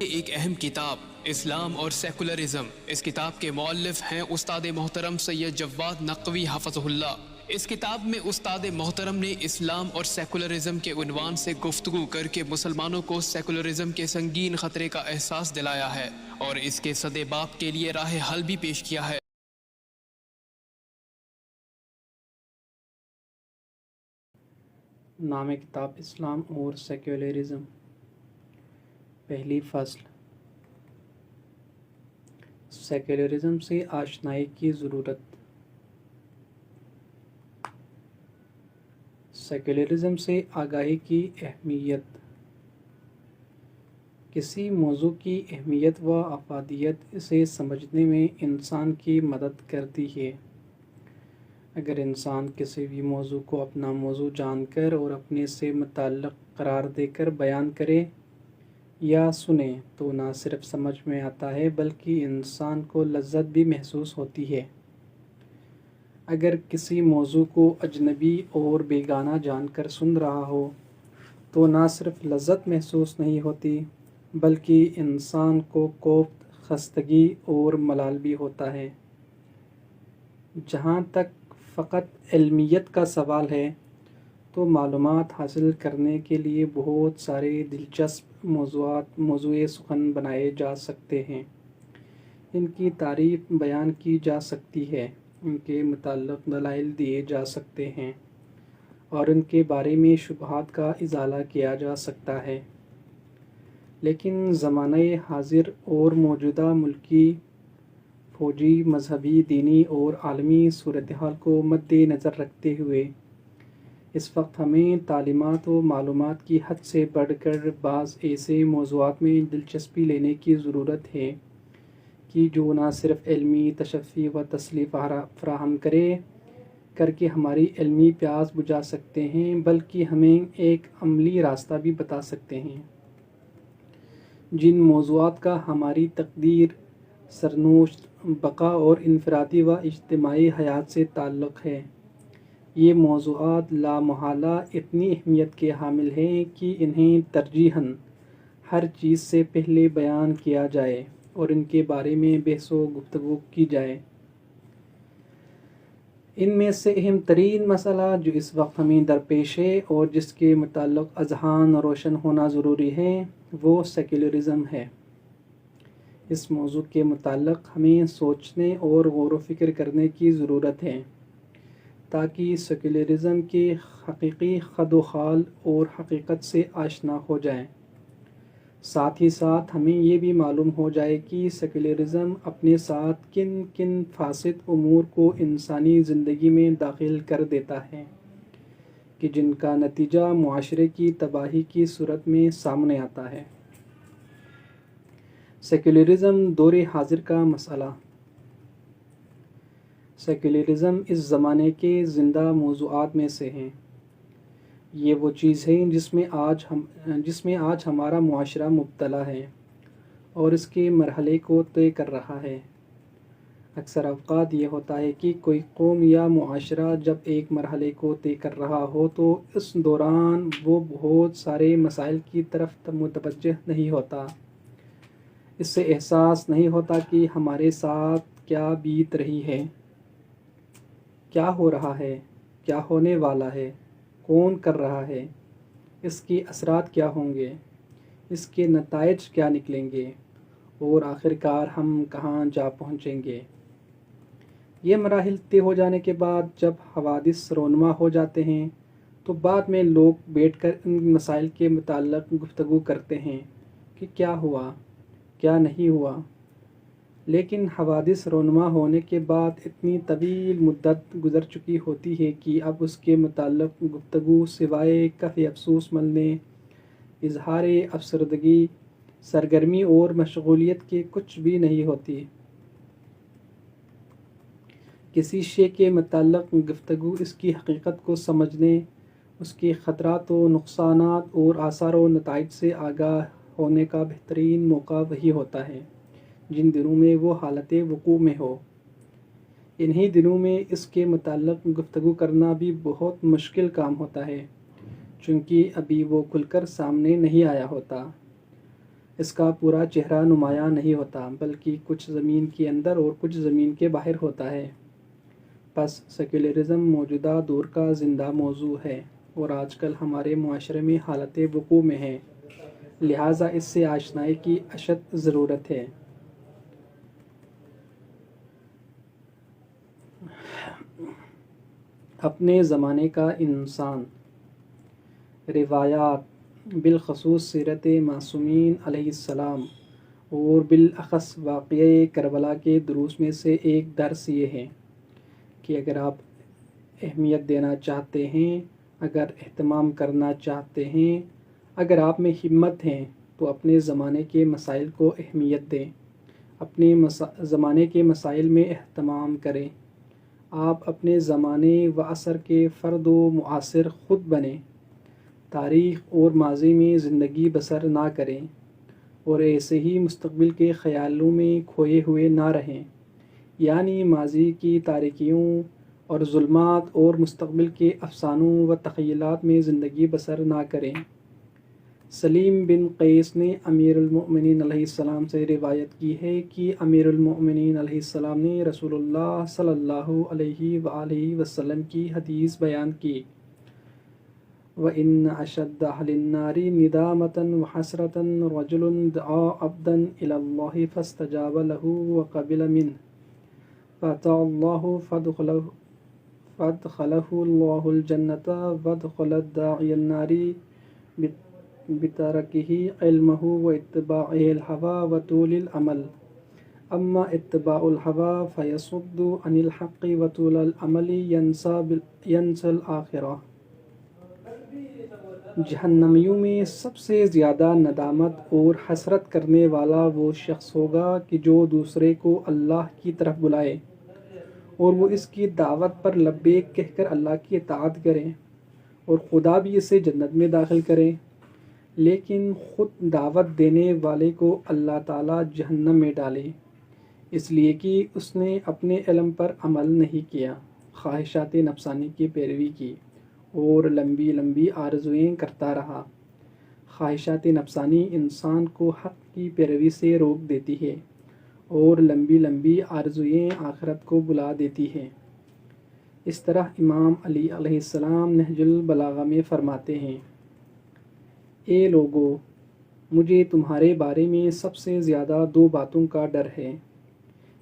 ایک اہم کتاب اسلام اور سیکولرزم۔ اس کتاب کے مؤلف ہیں استاد محترم سید جواد نقوی حفظہ اللہ۔ اس کتاب میں استاد محترم نے اسلام اور سیکولرزم کے عنوان سے گفتگو کر کے مسلمانوں کو سیکولرزم کے سنگین خطرے کا احساس دلایا ہے اور اس کے سد باب کے لیے راہ حل بھی پیش کیا ہے۔ نام کتاب اسلام اور سیکولرزم۔ پہلی فصل، سیکولرزم سے آشنائی کی ضرورت۔ سیکولرزم سے آگاہی کی اہمیت۔ کسی موضوع کی اہمیت و افادیت اسے سمجھنے میں انسان کی مدد کرتی ہے۔ اگر انسان کسی بھی موضوع کو اپنا موضوع جان کر اور اپنے سے متعلق قرار دے کر بیان کرے یا سنے تو نہ صرف سمجھ میں آتا ہے بلکہ انسان کو لذت بھی محسوس ہوتی ہے۔ اگر کسی موضوع کو اجنبی اور بیگانہ جان کر سن رہا ہو تو نہ صرف لذت محسوس نہیں ہوتی بلکہ انسان کو کوفت، خستگی اور ملال بھی ہوتا ہے۔ جہاں تک فقط علمیت کا سوال ہے تو معلومات حاصل کرنے کے لیے بہت سارے دلچسپ موضوع سخن بنائے جا سکتے ہیں، ان کی تعریف بیان کی جا سکتی ہے، ان کے متعلق دلائل دیے جا سکتے ہیں اور ان کے بارے میں شبہات کا ازالہ کیا جا سکتا ہے، لیکن زمانہ حاضر اور موجودہ ملکی، فوجی، مذہبی، دینی اور عالمی صورتحال کو مد نظر رکھتے ہوئے اس وقت ہمیں تعلیمات و معلومات کی حد سے بڑھ کر بعض ایسے موضوعات میں دلچسپی لینے کی ضرورت ہے کہ جو نہ صرف علمی تشفی و تسلی فراہم کر کے ہماری علمی پیاس بجھا سکتے ہیں بلکہ ہمیں ایک عملی راستہ بھی بتا سکتے ہیں۔ جن موضوعات کا ہماری تقدیر، سرنوشت، بقا اور انفرادی و اجتماعی حیات سے تعلق ہے، یہ موضوعات لامحالہ اتنی اہمیت کے حامل ہیں کہ انہیں ترجیحاً ہر چیز سے پہلے بیان کیا جائے اور ان کے بارے میں بحث و گفتگو کی جائے۔ ان میں سے اہم ترین مسئلہ جو اس وقت ہمیں درپیش ہے اور جس کے متعلق اذہان روشن ہونا ضروری ہے وہ سیکولرزم ہے۔ اس موضوع کے متعلق ہمیں سوچنے اور غور و فکر کرنے کی ضرورت ہے تاکہ سیکولرزم کے حقیقی خد و خال اور حقیقت سے آشنا ہو جائیں۔ ساتھ ہی ساتھ ہمیں یہ بھی معلوم ہو جائے کہ سیکولرزم اپنے ساتھ کن کن فاسد امور کو انسانی زندگی میں داخل کر دیتا ہے کہ جن کا نتیجہ معاشرے کی تباہی کی صورت میں سامنے آتا ہے۔ سیکولرزم دور حاضر کا مسئلہ۔ سیکولرزم اس زمانے کے زندہ موضوعات میں سے ہیں۔ یہ وہ چیز ہے جس میں آج ہمارا معاشرہ مبتلا ہے اور اس کے مرحلے کو طے کر رہا ہے۔ اکثر اوقات یہ ہوتا ہے کہ کوئی قوم یا معاشرہ جب ایک مرحلے کو طے کر رہا ہو تو اس دوران وہ بہت سارے مسائل کی طرف متوجہ نہیں ہوتا، اس سے احساس نہیں ہوتا کہ ہمارے ساتھ کیا بیت رہی ہے، کیا ہو رہا ہے، کیا ہونے والا ہے، کون کر رہا ہے، اس کے اثرات کیا ہوں گے، اس کے نتائج کیا نکلیں گے اور آخرکار ہم کہاں جا پہنچیں گے۔ یہ مراحل طے ہو جانے کے بعد جب حوادث رونما ہو جاتے ہیں تو بعد میں لوگ بیٹھ کر ان مسائل کے متعلق گفتگو کرتے ہیں کہ کیا ہوا، کیا نہیں ہوا، لیکن حوادث رونما ہونے کے بعد اتنی طویل مدت گزر چکی ہوتی ہے کہ اب اس کے متعلق گفتگو سوائے کف افسوس ملنے، اظہار افسردگی، سرگرمی اور مشغولیت کے کچھ بھی نہیں ہوتی۔ کسی شے کے متعلق گفتگو اس کی حقیقت کو سمجھنے، اس کے خطرات و نقصانات اور آثار و نتائج سے آگاہ ہونے کا بہترین موقع وہی ہوتا ہے جن دنوں میں وہ حالت وقوع میں ہو۔ انہی دنوں میں اس کے متعلق گفتگو کرنا بھی بہت مشکل کام ہوتا ہے چونکہ ابھی وہ کھل کر سامنے نہیں آیا ہوتا۔ اس کا پورا چہرہ نمایاں نہیں ہوتا، بلکہ کچھ زمین کے اندر اور کچھ زمین کے باہر ہوتا ہے۔ پس سیکولرزم موجودہ دور کا زندہ موضوع ہے اور آج کل ہمارے معاشرے میں حالت وقوع میں ہے، لہٰذا اس سے آشنائی کی اشد ضرورت ہے۔ اپنے زمانے کا انسان۔ روایات، بالخصوص سیرت معصومین علیہ السلام اور بالاخص واقعہ کربلا کے دروس میں سے ایک درس یہ ہے کہ اگر آپ اہمیت دینا چاہتے ہیں، اگر اہتمام کرنا چاہتے ہیں، اگر آپ میں ہمت ہے تو اپنے زمانے کے مسائل کو اہمیت دیں، اپنے زمانے کے مسائل میں اہتمام کریں۔ آپ اپنے زمانے و عصر کے فرد و معاصر خود بنیں، تاریخ اور ماضی میں زندگی بسر نہ کریں اور ایسے ہی مستقبل کے خیالوں میں کھوئے ہوئے نہ رہیں، یعنی ماضی کی تاریکیوں اور ظلمات اور مستقبل کے افسانوں و تخیلات میں زندگی بسر نہ کریں۔ سلیم بن قیس نے امیر المؤمنین علیہ السلام سے روایت کی ہے کہ امیر المؤمنین علیہ السلام نے رسول اللہ صلی اللہ علیہ وآلہ وسلم کی حدیث بیان کی، وَإِنَّ أَشَدَّ أَهْلِ النَّارِ نِدَامَةً وَحَسْرَةً رَجُلٌ دَعَا عَبْدًا إِلَى اللَّهِ فَاسْتَجَابَ لَهُ وَقَبِلَ مِنْهُ فَأَطَاعَ اللَّهُ فَأَدْخَلَهُ اللَّهُ الْجَنَّةَ وَأَدْخَلَ الدَّاعِيَ النَّارِ بتركه علمه واتباعه الهوى وطول العمل، أما اتباع الهوى فيصد عن الحق وطول العمل ينسى الآخرة۔ جہنمیوں میں سب سے زیادہ ندامت اور حسرت کرنے والا وہ شخص ہوگا کہ جو دوسرے کو اللہ کی طرف بلائے اور وہ اس کی دعوت پر لبیک کہہ کر اللہ کی اطاعت کرے اور خدا بھی اسے جنت میں داخل کرے، لیکن خود دعوت دینے والے کو اللہ تعالیٰ جہنم میں ڈالے، اس لیے کہ اس نے اپنے علم پر عمل نہیں کیا، خواہشات نفسانی کی پیروی کی اور لمبی لمبی آرزوئیں کرتا رہا۔ خواہشات نفسانی انسان کو حق کی پیروی سے روک دیتی ہے اور لمبی لمبی آرزوئیں آخرت کو بلا دیتی ہیں۔ اس طرح امام علی علیہ السلام نہج البلاغہ میں فرماتے ہیں، اے لوگو، مجھے تمہارے بارے میں سب سے زیادہ دو باتوں کا ڈر ہے،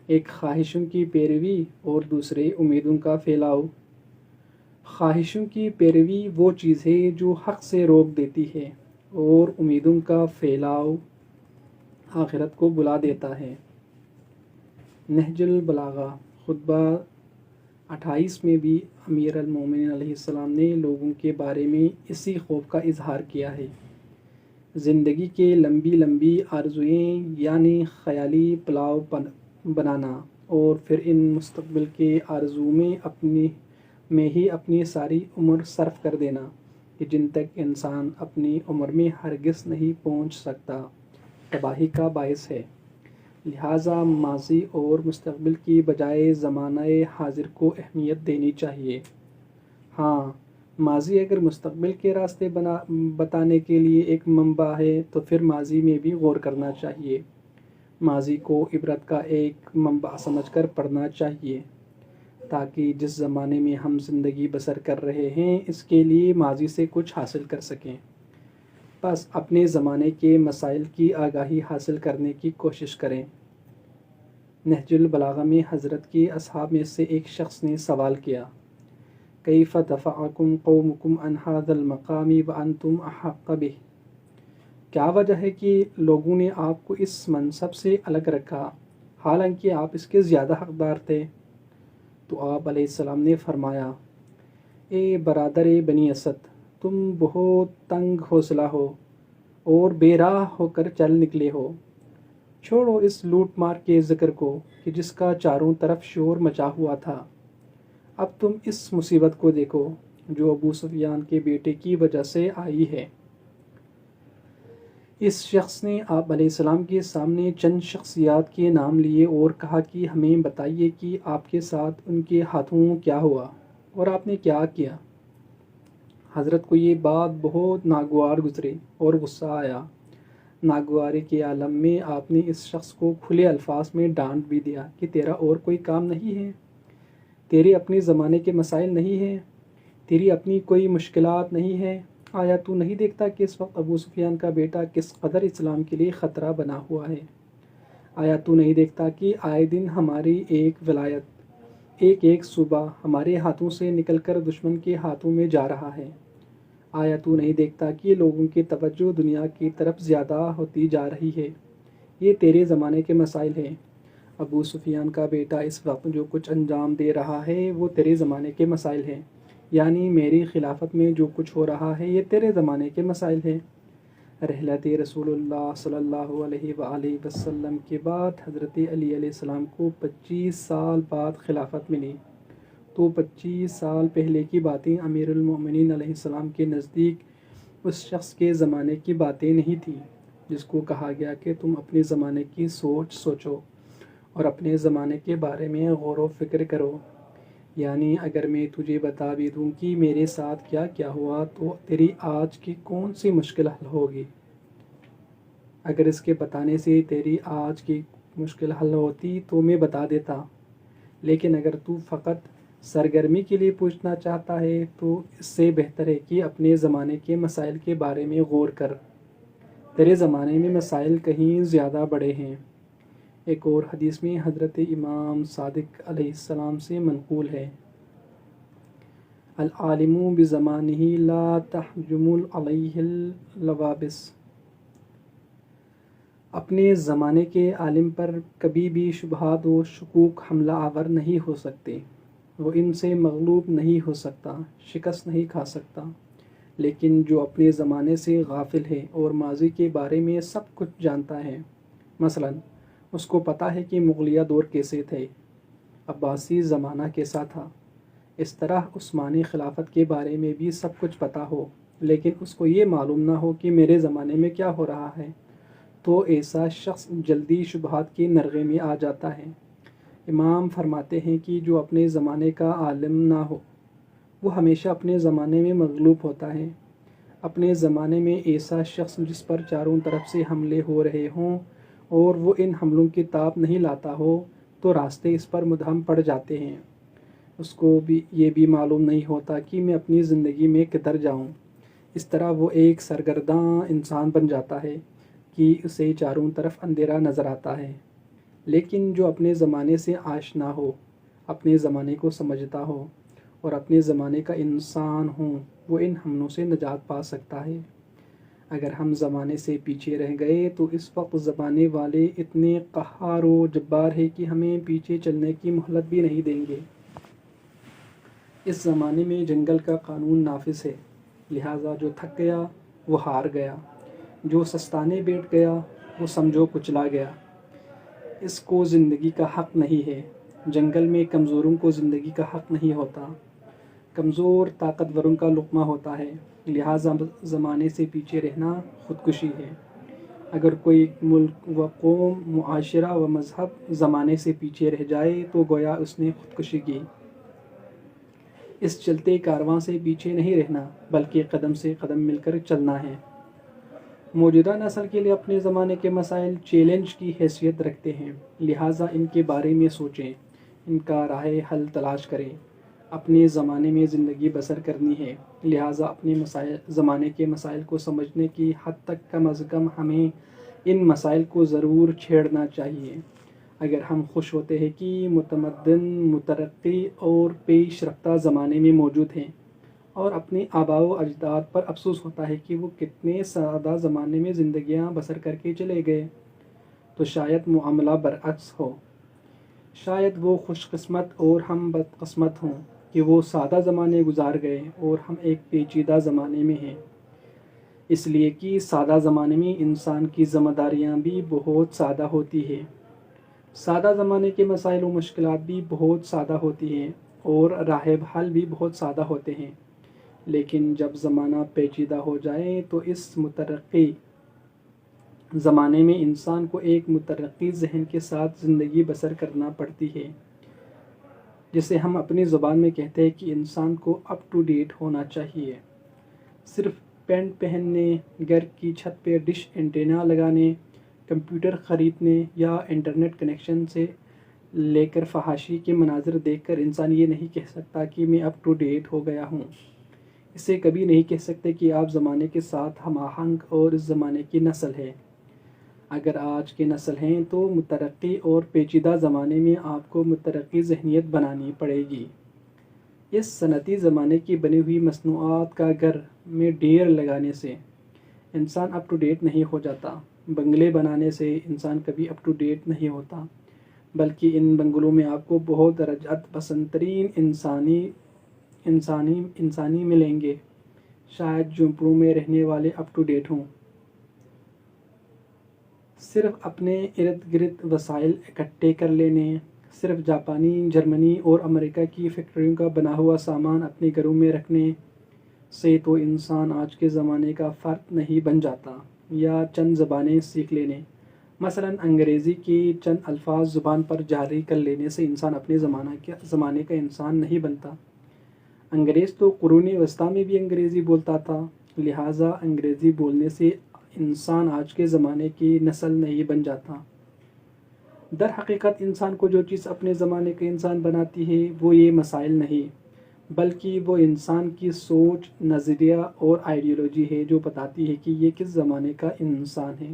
ایک خواہشوں کی پیروی اور دوسرے امیدوں کا پھیلاؤ۔ خواہشوں کی پیروی وہ چیز ہے جو حق سے روک دیتی ہے اور امیدوں کا پھیلاؤ آخرت کو بلا دیتا ہے۔ نہج البلاغہ خطبہ 28 میں بھی امیر المومنین علیہ السلام نے لوگوں کے بارے میں اسی خوف کا اظہار کیا ہے۔ زندگی کے لمبی لمبی آرزوئیں یعنی خیالی پلاؤ بنانا اور پھر ان مستقبل کے آرزو میں ہی اپنی ساری عمر صرف کر دینا کہ جن تک انسان اپنی عمر میں ہرگز نہیں پہنچ سکتا، تباہی کا باعث ہے۔ لہٰذا ماضی اور مستقبل کی بجائے زمانہ حاضر کو اہمیت دینی چاہیے۔ ہاں، ماضی اگر مستقبل کے راستے بتانے کے لیے ایک منبع ہے تو پھر ماضی میں بھی غور کرنا چاہیے، ماضی کو عبرت کا ایک منبع سمجھ کر پڑھنا چاہیے تاکہ جس زمانے میں ہم زندگی بسر کر رہے ہیں اس کے لیے ماضی سے کچھ حاصل کر سکیں۔ بس اپنے زمانے کے مسائل کی آگاہی حاصل کرنے کی کوشش کریں۔ نہج البلاغہ میں حضرت کی اصحاب میں سے ایک شخص نے سوال کیا، کیف دفعکم قومکم عن ھذا المقام وانتم احق بہ، کیا وجہ ہے کہ لوگوں نے آپ کو اس منصب سے الگ رکھا حالانکہ آپ اس کے زیادہ حقدار تھے؟ تو آپ علیہ السلام نے فرمایا، اے برادر بنی اسد، تم بہت تنگ حوصلہ ہو اور بے راہ ہو کر چل نکلے ہو، چھوڑو اس لوٹ مار کے ذکر کو کہ جس کا چاروں طرف شور مچا ہوا تھا، اب تم اس مصیبت کو دیکھو جو ابو سفیان کے بیٹے کی وجہ سے آئی ہے۔ اس شخص نے آپ علیہ السلام کے سامنے چند شخصیات کے نام لیے اور کہا کہ ہمیں بتائیے کہ آپ کے ساتھ ان کے ہاتھوں کیا ہوا اور آپ نے کیا کیا۔ حضرت کو یہ بات بہت ناگوار گزری اور غصہ آیا۔ ناگواری کے عالم میں آپ نے اس شخص کو کھلے الفاظ میں ڈانٹ بھی دیا کہ تیرا اور کوئی کام نہیں ہے، تیرے اپنے زمانے کے مسائل نہیں ہیں، تیری اپنی کوئی مشکلات نہیں ہیں۔ آیا تو نہیں دیکھتا کہ اس وقت ابو سفیان کا بیٹا کس قدر اسلام کے لیے خطرہ بنا ہوا ہے؟ آیا تو نہیں دیکھتا کہ آئے دن ہماری ایک ولایت، ایک صوبہ ہمارے ہاتھوں سے نکل کر دشمن کے ہاتھوں میں جا رہا ہے؟ آیا تو نہیں دیکھتا کہ لوگوں کی توجہ دنیا کی طرف زیادہ ہوتی جا رہی ہے؟ یہ تیرے زمانے کے مسائل ہیں۔ ابو سفیان کا بیٹا اس وقت جو کچھ انجام دے رہا ہے وہ تیرے زمانے کے مسائل ہیں، یعنی میری خلافت میں جو کچھ ہو رہا ہے یہ تیرے زمانے کے مسائل ہیں۔ رحلت رسول اللہ صلی اللہ علیہ وآلہ وسلم کے بعد حضرت علی علیہ السلام کو 25 سال بعد خلافت ملی، تو 25 سال پہلے کی باتیں امیر المومنین علیہ السلام کے نزدیک اس شخص کے زمانے کی باتیں نہیں تھیں جس کو کہا گیا کہ تم اپنے زمانے کی سوچو اور اپنے زمانے کے بارے میں غور و فکر کرو۔ یعنی اگر میں تجھے بتا بھی دوں کہ میرے ساتھ کیا کیا ہوا تو تیری آج کی کون سی مشکل حل ہوگی؟ اگر اس کے بتانے سے تیری آج کی مشکل حل ہوتی تو میں بتا دیتا، لیکن اگر تو فقط سرگرمی کے لیے پوچھنا چاہتا ہے تو اس سے بہتر ہے کہ اپنے زمانے کے مسائل کے بارے میں غور کر۔ تیرے زمانے میں مسائل کہیں زیادہ بڑے ہیں۔ ایک اور حدیث میں حضرت امام صادق علیہ السلام سے منقول ہے، العالم بزمانہ لا تحجم علیہ اللوابس۔ اپنے زمانے کے عالم پر کبھی بھی شبہات و شکوک حملہ آور نہیں ہو سکتے، وہ ان سے مغلوب نہیں ہو سکتا، شکست نہیں کھا سکتا۔ لیکن جو اپنے زمانے سے غافل ہے اور ماضی کے بارے میں سب کچھ جانتا ہے، مثلا اس کو پتہ ہے کہ مغلیہ دور کیسے تھے، عباسی زمانہ کیسا تھا، اس طرح عثمانی خلافت کے بارے میں بھی سب کچھ پتہ ہو، لیکن اس کو یہ معلوم نہ ہو کہ میرے زمانے میں کیا ہو رہا ہے، تو ایسا شخص جلدی شبہات کے نرغے میں آ جاتا ہے۔ امام فرماتے ہیں کہ جو اپنے زمانے کا عالم نہ ہو وہ ہمیشہ اپنے زمانے میں مغلوب ہوتا ہے۔ اپنے زمانے میں ایسا شخص جس پر چاروں طرف سے حملے ہو رہے ہوں اور وہ ان حملوں کی تاب نہیں لاتا ہو تو راستے اس پر مدھم پڑ جاتے ہیں۔ اس کو بھی یہ بھی معلوم نہیں ہوتا کہ میں اپنی زندگی میں کدھر جاؤں۔ اس طرح وہ ایک سرگرداں انسان بن جاتا ہے کہ اسے چاروں طرف اندھیرا نظر آتا ہے۔ لیکن جو اپنے زمانے سے آشنا ہو، اپنے زمانے کو سمجھتا ہو اور اپنے زمانے کا انسان ہو، وہ ان حملوں سے نجات پا سکتا ہے۔ اگر ہم زمانے سے پیچھے رہ گئے تو اس وقت زمانے والے اتنے قہار و جبار ہیں کہ ہمیں پیچھے چلنے کی مہلت بھی نہیں دیں گے۔ اس زمانے میں جنگل کا قانون نافذ ہے، لہٰذا جو تھک گیا وہ ہار گیا، جو سستانے بیٹھ گیا وہ سمجھو کچلا گیا۔ اس کو زندگی کا حق نہیں ہے۔ جنگل میں کمزوروں کو زندگی کا حق نہیں ہوتا، کمزور طاقتوروں کا لقمہ ہوتا ہے، لہٰذا زمانے سے پیچھے رہنا خودکشی ہے۔ اگر کوئی ملک و قوم، معاشرہ و مذہب زمانے سے پیچھے رہ جائے تو گویا اس نے خودکشی کی۔ اس چلتے کارواں سے پیچھے نہیں رہنا بلکہ قدم سے قدم مل کر چلنا ہے۔ موجودہ نسل کے لیے اپنے زمانے کے مسائل چیلنج کی حیثیت رکھتے ہیں، لہٰذا ان کے بارے میں سوچیں، ان کا راہ حل تلاش کریں۔ اپنے زمانے میں زندگی بسر کرنی ہے، لہٰذا اپنے زمانے کے مسائل کو سمجھنے کی حد تک کم از کم ہمیں ان مسائل کو ضرور چھیڑنا چاہیے۔ اگر ہم خوش ہوتے ہیں کہ متمدن، مترقی اور پیش رفتہ زمانے میں موجود ہیں اور اپنے آباء و اجداد پر افسوس ہوتا ہے کہ وہ کتنے سادہ زمانے میں زندگیاں بسر کر کے چلے گئے، تو شاید معاملہ برعکس ہو۔ شاید وہ خوش قسمت اور ہم بدقسمت ہوں کہ وہ سادہ زمانے گزار گئے اور ہم ایک پیچیدہ زمانے میں ہیں، اس لیے کہ سادہ زمانے میں انسان کی ذمہ داریاں بھی بہت سادہ ہوتی ہیں، سادہ زمانے کے مسائل و مشکلات بھی بہت سادہ ہوتی ہیں اور راہ حل بھی بہت سادہ ہوتے ہیں۔ لیکن جب زمانہ پیچیدہ ہو جائے تو اس مترقی زمانے میں انسان کو ایک مترقی ذہن کے ساتھ زندگی بسر کرنا پڑتی ہے، جسے ہم اپنی زبان میں کہتے ہیں کہ انسان کو اپ ٹو ڈیٹ ہونا چاہیے۔ صرف پینٹ پہننے، گھر کی چھت پہ ڈش اینٹینا لگانے، کمپیوٹر خریدنے یا انٹرنیٹ کنیکشن سے لے کر فحاشی کے مناظر دیکھ کر انسان یہ نہیں کہہ سکتا کہ میں اپ ٹو ڈیٹ ہو گیا ہوں۔ اسے کبھی نہیں کہہ سکتے کہ آپ زمانے کے ساتھ ہم آہنگ اور اس زمانے کی نسل ہے۔ اگر آج کی نسل ہیں تو مترقی اور پیچیدہ زمانے میں آپ کو مترقی ذہنیت بنانی پڑے گی۔ اس صنعتی زمانے کی بنی ہوئی مصنوعات کا گھر میں ڈھیر لگانے سے انسان اپ ٹو ڈیٹ نہیں ہو جاتا۔ بنگلے بنانے سے انسان کبھی اپ ٹو ڈیٹ نہیں ہوتا، بلکہ ان بنگلوں میں آپ کو بہت رجعت پسند ترین انسانی ملیں گے۔ شاید جھونپڑوں میں رہنے والے اپ ٹو ڈیٹ ہوں، صرف اپنے ارد گرد وسائل اکٹھے کر لینے، صرف جاپانی، جرمنی اور امریکہ کی فیکٹریوں کا بنا ہوا سامان اپنے گھروں میں رکھنے سے تو انسان آج کے زمانے کا فرد نہیں بن جاتا۔ یا چند زبانیں سیکھ لینے، مثلاً انگریزی کی چند الفاظ زبان پر جاری کر لینے سے انسان اپنے زمانے کا انسان نہیں بنتا۔ انگریز تو قرون وسطیٰ میں بھی انگریزی بولتا تھا، لہٰذا انگریزی بولنے سے انسان آج کے زمانے کی نسل نہیں بن جاتا۔ در حقیقت انسان کو جو چیز اپنے زمانے کا انسان بناتی ہے وہ یہ مسائل نہیں، بلکہ وہ انسان کی سوچ، نظریہ اور آئیڈیالوجی ہے جو بتاتی ہے کہ یہ کس زمانے کا انسان ہے۔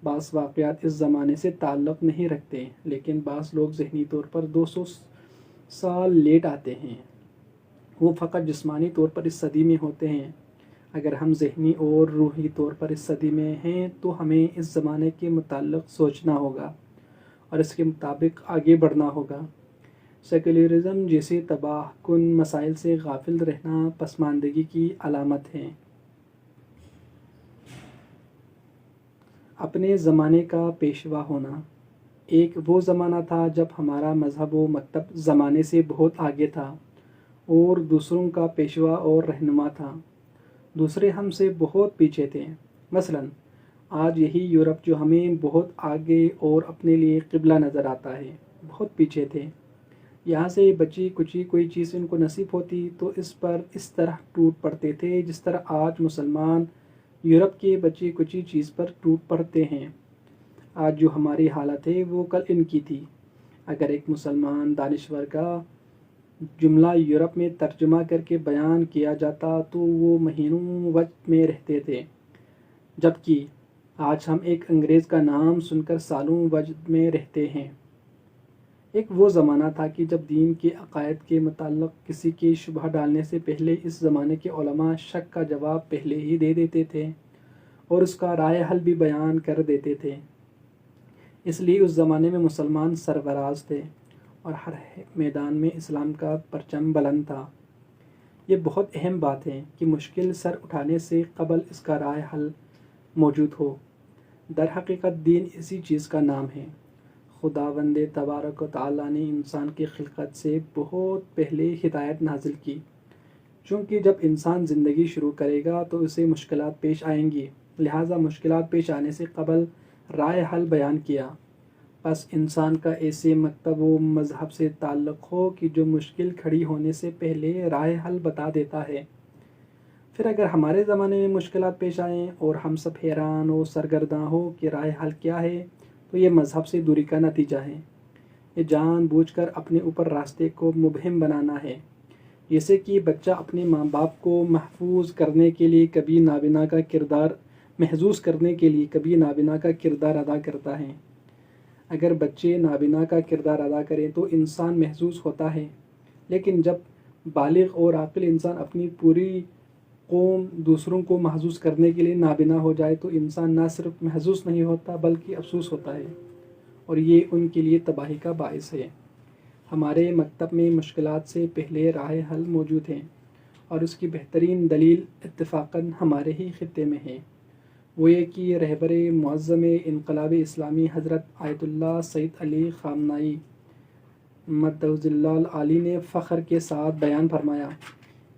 بعض واقعات اس زمانے سے تعلق نہیں رکھتے، لیکن بعض لوگ ذہنی طور پر 200 سال لیٹ آتے ہیں۔ وہ فقط جسمانی طور پر اس صدی میں ہوتے ہیں۔ اگر ہم ذہنی اور روحی طور پر اس صدی میں ہیں تو ہمیں اس زمانے کے متعلق سوچنا ہوگا اور اس کے مطابق آگے بڑھنا ہوگا۔ سیکولرزم جیسے تباہ کن مسائل سے غافل رہنا پسماندگی کی علامت ہے۔ اپنے زمانے کا پیشوا ہونا۔ ایک وہ زمانہ تھا جب ہمارا مذہب و مکتب زمانے سے بہت آگے تھا اور دوسروں کا پیشوا اور رہنما تھا۔ دوسرے ہم سے بہت پیچھے تھے۔ مثلاً آج یہی یورپ جو ہمیں بہت آگے اور اپنے لیے قبلہ نظر آتا ہے، بہت پیچھے تھے۔ یہاں سے بچی کچی کوئی چیز ان کو نصیب ہوتی تو اس پر اس طرح ٹوٹ پڑتے تھے جس طرح آج مسلمان یورپ کے بچی کچی چیز پر ٹوٹ پڑتے ہیں۔ آج جو ہماری حالت ہے وہ کل ان کی تھی۔ اگر ایک مسلمان دانشور کا جملہ یورپ میں ترجمہ کر کے بیان کیا جاتا تو وہ مہینوں وجد میں رہتے تھے، جبکہ آج ہم ایک انگریز کا نام سن کر سالوں وجد میں رہتے ہیں۔ ایک وہ زمانہ تھا کہ جب دین کے عقائد کے متعلق کسی کے شبہ ڈالنے سے پہلے اس زمانے کے علماء شک کا جواب پہلے ہی دے دیتے تھے اور اس کا رائے حل بھی بیان کر دیتے تھے۔ اس لیے اس زمانے میں مسلمان سرفراز تھے اور ہر میدان میں اسلام کا پرچم بلند تھا۔ یہ بہت اہم بات ہے کہ مشکل سر اٹھانے سے قبل اس کا رائے حل موجود ہو۔ در حقیقت دین اسی چیز کا نام ہے۔ خداوند تبارک و تعالیٰ نے انسان کی خلقت سے بہت پہلے ہدایت نازل کی، چونکہ جب انسان زندگی شروع کرے گا تو اسے مشکلات پیش آئیں گی، لہٰذا مشکلات پیش آنے سے قبل رائے حل بیان کیا۔ بس انسان کا ایسے مکتب و مذہب سے تعلق ہو کہ جو مشکل کھڑی ہونے سے پہلے رائے حل بتا دیتا ہے۔ پھر اگر ہمارے زمانے میں مشکلات پیش آئیں اور ہم سب حیران و سرگرداں ہو کہ رائے حل کیا ہے تو یہ مذہب سے دوری کا نتیجہ ہے۔ یہ جان بوجھ کر اپنے اوپر راستے کو مبہم بنانا ہے، جیسے کہ بچہ اپنے ماں باپ کو محظوظ کرنے کے لیے کبھی نابینا کا کردار ادا کرتا ہے۔ اگر بچے نابینا کا کردار ادا کریں تو انسان محظوظ ہوتا ہے، لیکن جب بالغ اور عاقل انسان اپنی پوری قوم دوسروں کو محظوظ کرنے کے لیے نابینا ہو جائے تو انسان نہ صرف محظوظ نہیں ہوتا بلکہ افسوس ہوتا ہے، اور یہ ان کے لیے تباہی کا باعث ہے۔ ہمارے مکتب میں مشکلات سے پہلے رائے حل موجود ہیں، اور اس کی بہترین دلیل اتفاقاً ہمارے ہی خطے میں ہے۔ وہ یہ کہ رہبر معظم انقلاب اسلامی حضرت آیت اللہ سید علی خامنائی مدظ اللہ العالی نے فخر کے ساتھ بیان فرمایا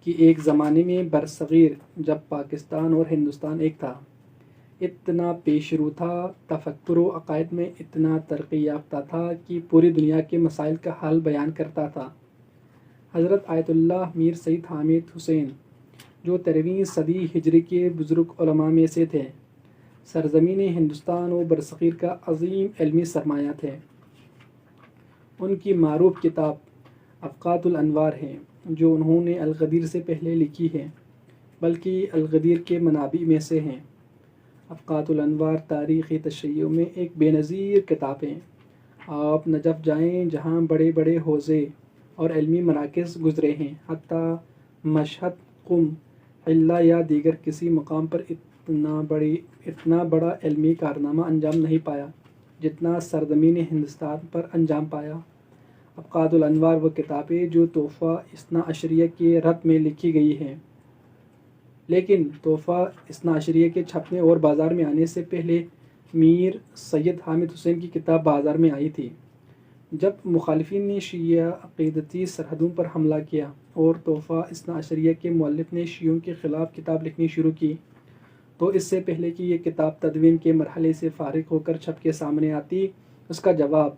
کہ ایک زمانے میں برصغیر جب پاکستان اور ہندوستان ایک تھا، اتنا پیش رو تھا، تفکر و عقائد میں اتنا ترقی یافتہ تھا کہ پوری دنیا کے مسائل کا حل بیان کرتا تھا۔ حضرت آیت اللہ میر سید حامد حسین جو 13ویں صدی ہجری کے بزرگ علماء میں سے تھے۔ سرزمین ہندوستان و برصغیر کا عظیم علمی سرمایہ تھے۔ ان کی معروف کتاب افقات الانوار ہے، جو انہوں نے الغدیر سے پہلے لکھی ہے، بلکہ الغدیر کے منابع میں سے ہیں۔ افقات الانوار تاریخی تشیع میں ایک بے نظیر کتاب ہے۔ آپ نجف جائیں جہاں بڑے بڑے حوزے اور علمی مراکز گزرے ہیں، حتیٰ مشہد، قم، حلہ یا دیگر کسی مقام پر اتنا بڑا علمی کارنامہ انجام نہیں پایا جتنا سرزمین ہندوستان پر انجام پایا۔ افقات الانوار وہ کتاب ہے جو تحفہ اثنا عشریہ کے رد میں لکھی گئی ہے، لیکن تحفہ اثنا عشریہ کے چھپنے اور بازار میں آنے سے پہلے میر سید حامد حسین کی کتاب بازار میں آئی تھی۔ جب مخالفین نے شیعہ عقیدتی سرحدوں پر حملہ کیا اور تحفہ اثنا عشریہ کے مؤلف نے شیعوں کے خلاف کتاب لکھنی شروع کی، تو اس سے پہلے کہ یہ کتاب تدوین کے مرحلے سے فارغ ہو کر چھپ کے سامنے آتی، اس کا جواب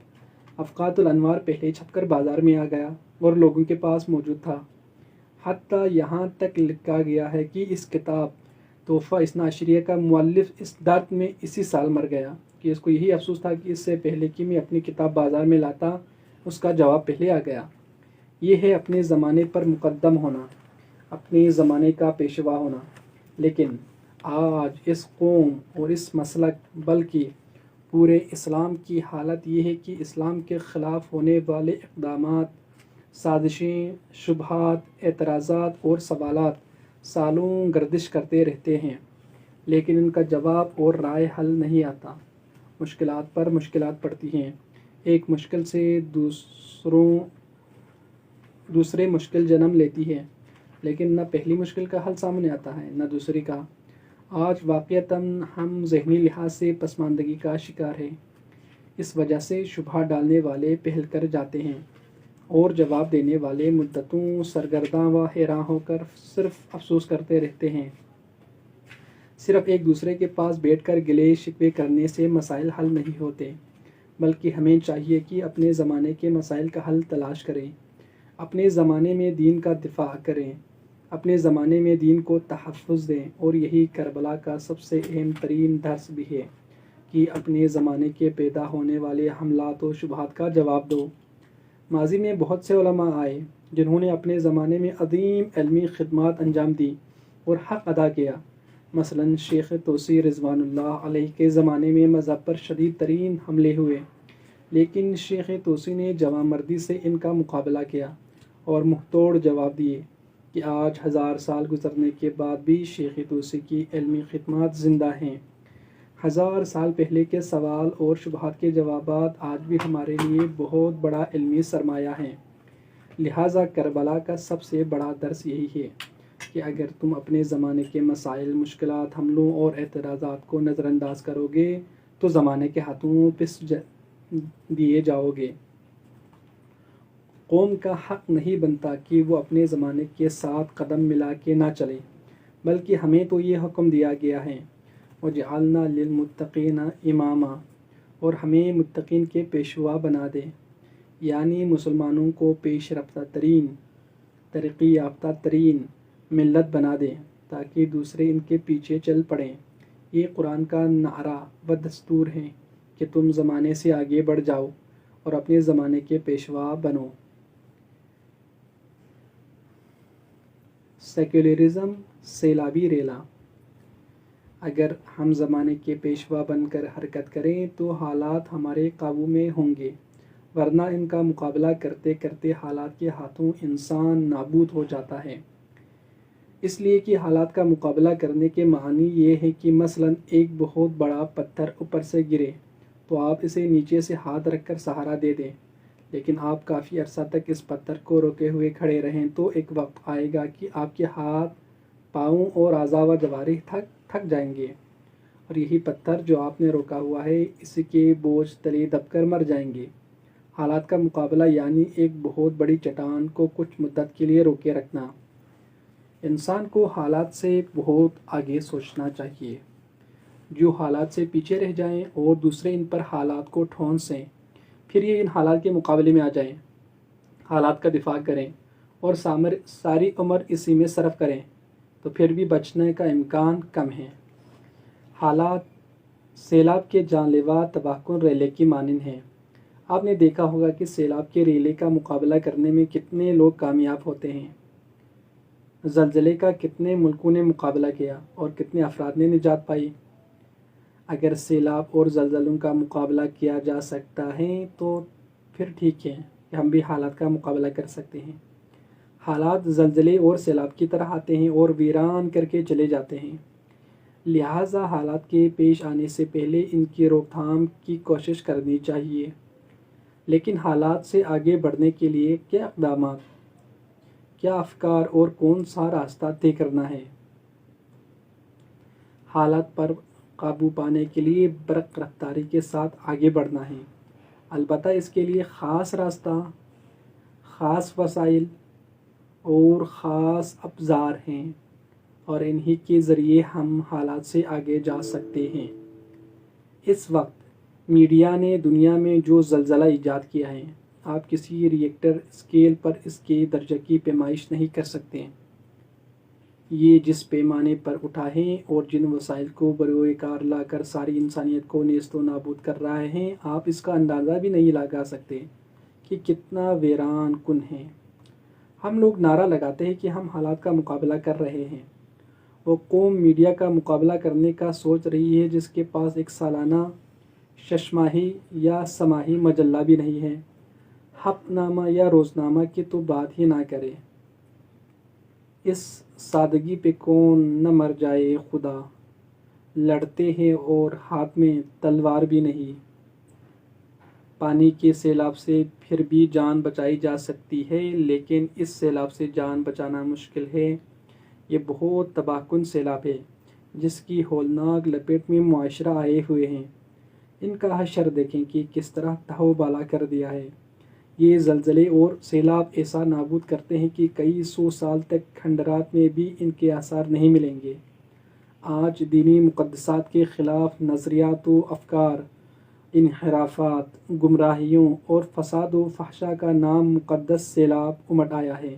افقات الانوار پہلے چھپ کر بازار میں آ گیا اور لوگوں کے پاس موجود تھا۔ حتیٰ یہاں تک لکھا گیا ہے کہ اس کتاب تحفہ اثنا عشریہ کا مؤلف اس درد میں اسی سال مر گیا کہ اس کو یہی افسوس تھا کہ اس سے پہلے کہ میں اپنی کتاب بازار میں لاتا، اس کا جواب پہلے آ گیا۔ یہ ہے اپنے زمانے پر مقدم ہونا، اپنے زمانے کا پیشوا ہونا۔ لیکن آج اس قوم اور اس مسلک بلکہ پورے اسلام کی حالت یہ ہے کہ اسلام کے خلاف ہونے والے اقدامات، سازشیں، شبہات، اعتراضات اور سوالات سالوں گردش کرتے رہتے ہیں، لیکن ان کا جواب اور رائے حل نہیں آتا۔ مشکلات پر مشکلات پڑتی ہیں، ایک مشکل سے دوسرے مشکل جنم لیتی ہے، لیکن نہ پہلی مشکل کا حل سامنے آتا ہے نہ دوسری کا۔ آج واقعتاً ہم ذہنی لحاظ سے پسماندگی کا شکار ہیں۔ اس وجہ سے شبہ ڈالنے والے پہل کر جاتے ہیں اور جواب دینے والے مدتوں سرگرداں و حیراں ہو کر صرف افسوس کرتے رہتے ہیں۔ صرف ایک دوسرے کے پاس بیٹھ کر گلے شکوے کرنے سے مسائل حل نہیں ہوتے، بلکہ ہمیں چاہیے کہ اپنے زمانے کے مسائل کا حل تلاش کریں، اپنے زمانے میں دین کا دفاع کریں، اپنے زمانے میں دین کو تحفظ دیں، اور یہی کربلا کا سب سے اہم ترین درس بھی ہے کہ اپنے زمانے کے پیدا ہونے والے حملات و شبہات کا جواب دو۔ ماضی میں بہت سے علماء آئے جنہوں نے اپنے زمانے میں عظیم علمی خدمات انجام دی اور حق ادا کیا۔ مثلاً شیخ توسی رضوان اللہ علیہ کے زمانے میں مذہب پر شدید ترین حملے ہوئے، لیکن شیخ توسی نے جوانمردی سے ان کا مقابلہ کیا اور منہ توڑ جواب دیے کہ آج 1000 سال گزرنے کے بعد بھی شیخ توسی کی علمی خدمات زندہ ہیں۔ 1000 سال پہلے کے سوال اور شبہات کے جوابات آج بھی ہمارے لیے بہت بڑا علمی سرمایہ ہیں۔ لہٰذا کربلا کا سب سے بڑا درس یہی ہے کہ اگر تم اپنے زمانے کے مسائل، مشکلات، حملوں اور اعتراضات کو نظر انداز کرو گے تو زمانے کے ہاتھوں پس دیے جاؤ گے۔ قوم کا حق نہیں بنتا کہ وہ اپنے زمانے کے ساتھ قدم ملا کے نہ چلے، بلکہ ہمیں تو یہ حکم دیا گیا ہے وَجَعَلْنَا لِلْمُتَّقِينَ إِمَامًا، اور ہمیں متقین کے پیشوا بنا دے، یعنی مسلمانوں کو پیش رفتہ ترین، ترقی یافتہ ترین ملت بنا دیں تاکہ دوسرے ان کے پیچھے چل پڑیں۔ یہ قرآن کا نعرہ و دستور ہے کہ تم زمانے سے آگے بڑھ جاؤ اور اپنے زمانے کے پیشوا بنو۔ سیکولرزم سیلابی ریلا۔ اگر ہم زمانے کے پیشوا بن کر حرکت کریں تو حالات ہمارے قابو میں ہوں گے، ورنہ ان کا مقابلہ کرتے کرتے حالات کے ہاتھوں انسان نابود ہو جاتا ہے۔ اس لیے کہ حالات کا مقابلہ کرنے کے معنی یہ ہے کہ مثلاً ایک بہت بڑا پتھر اوپر سے گرے تو آپ اسے نیچے سے ہاتھ رکھ کر سہارا دے دیں، لیکن آپ کافی عرصہ تک اس پتھر کو روکے ہوئے کھڑے رہیں تو ایک وقت آئے گا کہ آپ کے ہاتھ، پاؤں اور اعضاء و جوارح تھک جائیں گے، اور یہی پتھر جو آپ نے روکا ہوا ہے اسی کے بوجھ تلے دب کر مر جائیں گے۔ حالات کا مقابلہ یعنی ایک بہت بڑی چٹان کو کچھ مدت کے لیے روکے رکھنا۔ انسان کو حالات سے بہت آگے سوچنا چاہیے۔ جو حالات سے پیچھے رہ جائیں اور دوسرے ان پر حالات کو ٹھونسیں، پھر یہ ان حالات کے مقابلے میں آ جائیں، حالات کا دفاع کریں اور ساری عمر اسی میں صرف کریں، تو پھر بھی بچنے کا امکان کم ہے۔ حالات سیلاب کے جان لیوا تباہ کن ریلے کی مانند ہیں۔ آپ نے دیکھا ہوگا کہ سیلاب کے ریلے کا مقابلہ کرنے میں کتنے لوگ کامیاب ہوتے ہیں۔ زلزلے کا کتنے ملکوں نے مقابلہ کیا اور کتنے افراد نے نجات پائی۔ اگر سیلاب اور زلزلوں کا مقابلہ کیا جا سکتا ہے تو پھر ٹھیک ہے کہ ہم بھی حالات کا مقابلہ کر سکتے ہیں۔ حالات زلزلے اور سیلاب کی طرح آتے ہیں اور ویران کر کے چلے جاتے ہیں، لہٰذا حالات کے پیش آنے سے پہلے ان کی روک تھام کی کوشش کرنی چاہیے۔ لیکن حالات سے آگے بڑھنے کے لیے کیا اقدامات، کیا افکار اور کون سا راستہ طے کرنا ہے؟ حالات پر قابو پانے کے لیے برق رفتاری کے ساتھ آگے بڑھنا ہے، البتہ اس کے لیے خاص راستہ، خاص وسائل اور خاص ابزار ہیں، اور انہی کے ذریعے ہم حالات سے آگے جا سکتے ہیں۔ اس وقت میڈیا نے دنیا میں جو زلزلہ ایجاد کیا ہے، آپ کسی ریکٹر اسکیل پر اس کے درجے کی پیمائش نہیں کر سکتے۔ یہ جس پیمانے پر اٹھا ہے اور جن وسائل کو بروئے کار لا کر ساری انسانیت کو نیست و نابود کر رہا ہے، آپ اس کا اندازہ بھی نہیں لگا سکتے کہ کتنا ویران کن ہے۔ ہم لوگ نعرہ لگاتے ہیں کہ ہم حالات کا مقابلہ کر رہے ہیں۔ وہ قوم میڈیا کا مقابلہ کرنے کا سوچ رہی ہے جس کے پاس ایک سالانہ، ششماہی یا سماہی مجلہ بھی نہیں ہے۔ ہفت نامہ یا روزنامہ کی تو بات ہی نہ کرے۔ اس سادگی پہ کون نہ مر جائے خدا، لڑتے ہیں اور ہاتھ میں تلوار بھی نہیں۔ پانی کے سیلاب سے پھر بھی جان بچائی جا سکتی ہے، لیکن اس سیلاب سے جان بچانا مشکل ہے۔ یہ بہت تباہ کن سیلاب ہے جس کی ہولناک لپیٹ میں معاشرہ آئے ہوئے ہیں۔ ان کا حشر دیکھیں کہ کس طرح تہو بالا کر دیا ہے۔ یہ زلزلے اور سیلاب ایسا نابود کرتے ہیں کہ کئی سو سال تک کھنڈرات میں بھی ان کے آثار نہیں ملیں گے۔ آج دینی مقدسات کے خلاف نظریات و افکار، انحرافات، گمراہیوں اور فساد و فحشا کا نام مقدس سیلاب امٹ آیا ہے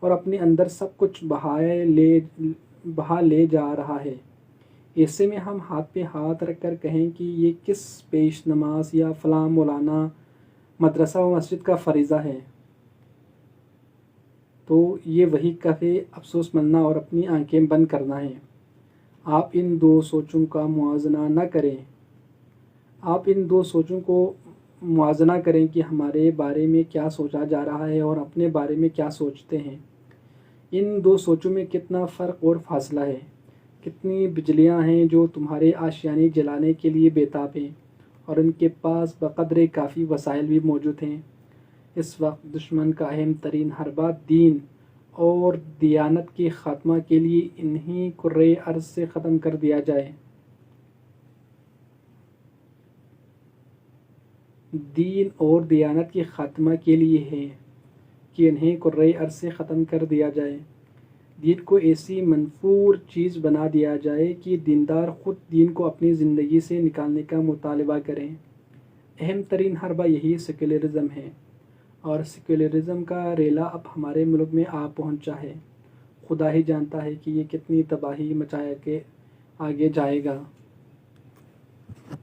اور اپنے اندر سب کچھ بہا لے جا رہا ہے۔ ایسے میں ہم ہاتھ پہ ہاتھ رکھ کر کہیں کہ یہ کس پیش نماز یا فلاں مولانا مدرسہ و مسجد کا فریضہ ہے، تو یہ وہی کافی افسوس ملنا اور اپنی آنکھیں بند کرنا ہے۔ آپ ان دو سوچوں کا موازنہ نہ کریں۔ آپ ان دو سوچوں کو موازنہ کریں کہ ہمارے بارے میں کیا سوچا جا رہا ہے اور اپنے بارے میں کیا سوچتے ہیں۔ ان دو سوچوں میں کتنا فرق اور فاصلہ ہے۔ کتنی بجلیاں ہیں جو تمہارے آشیانے جلانے کے لیے بےتاب ہیں اور ان کے پاس بقدر کافی وسائل بھی موجود ہیں۔ اس وقت دشمن کا اہم ترین حربہ دین اور دیانت کے خاتمہ کے لیے انہی کرۂ ارض سے ختم کر دیا جائے۔ دین اور دیانت کے خاتمہ کے لیے ہے کہ انہیں کرۂ ارض سے ختم کر دیا جائے۔ دین کو ایسی منفور چیز بنا دیا جائے کہ دیندار خود دین کو اپنی زندگی سے نکالنے کا مطالبہ کریں۔ اہم ترین حربہ یہی سیکولرزم ہے، اور سیکولرزم کا ریلا اب ہمارے ملک میں آ پہنچا ہے۔ خدا ہی جانتا ہے کہ یہ کتنی تباہی مچا کے آگے جائے گا۔